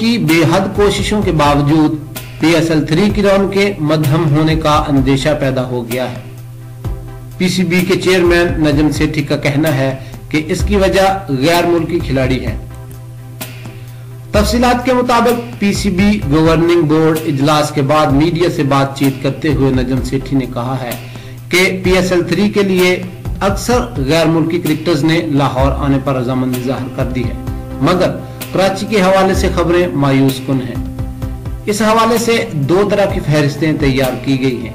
की बेहद कोशिशों के बावजूद PSL 3 की रौन के मध्यम होने का अंदेशा पैदा हो गया है। PCB के चेयरमैन नजम सेठी का कहना है कि इसकी वजह गैर मुल्की खिलाड़ी है। तफसीलात के मुताबिक PCB गवर्निंग बोर्ड इजलास के बाद मीडिया से बातचीत करते हुए नजम सेठी ने कहा है कि PSL 3 के लिए अक्सर गैर मुल्की क्रिकेटर्स ने लाहौर आने पर रजामंदी जाहिर कर दी है, मगर कराची के हवाले से खबरें मायूस कुन हैं। इस हवाले से दो तरह की फहरिस्तें तैयार की गई हैं।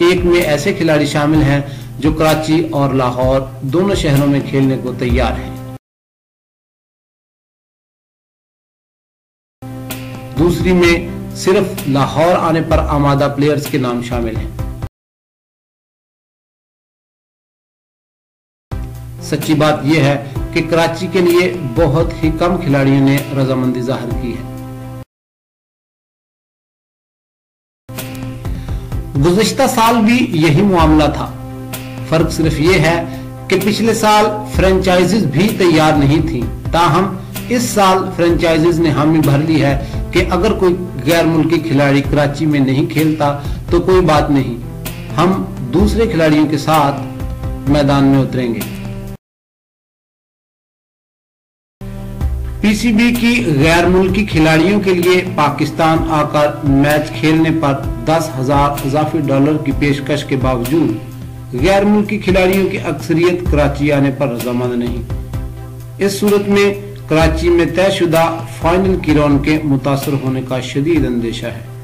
एक में ऐसे खिलाड़ी शामिल हैं जो कराची और लाहौर दोनों शहरों में खेलने को तैयार हैं। दूसरी में सिर्फ लाहौर आने पर आमादा प्लेयर्स के नाम शामिल हैं। सच्ची बात यह है कि कराची के लिए बहुत ही कम खिलाड़ियों ने रजामंदी जाहिर की है। गुज़िश्ता साल भी यही मामला था। फर्क सिर्फ ये है कि पिछले साल फ्रेंचाइजीज भी तैयार नहीं थी, ताहम इस साल फ्रेंचाइजीज ने हामी भर ली है कि अगर कोई गैर मुल्की खिलाड़ी कराची में नहीं खेलता तो कोई बात नहीं, हम दूसरे खिलाड़ियों के साथ मैदान में उतरेंगे। PCB की गैर मुल्की खिलाड़ियों के लिए पाकिस्तान आकर मैच खेलने पर 10,000 इजाफी डॉलर की पेशकश के बावजूद गैर मुल्की खिलाड़ियों की अक्सरियत कराची आने पर रजामंद नहीं। इस सूरत में कराची में तयशुदा फाइनल की रौन के मुतासर होने का शदीद अंदेशा है।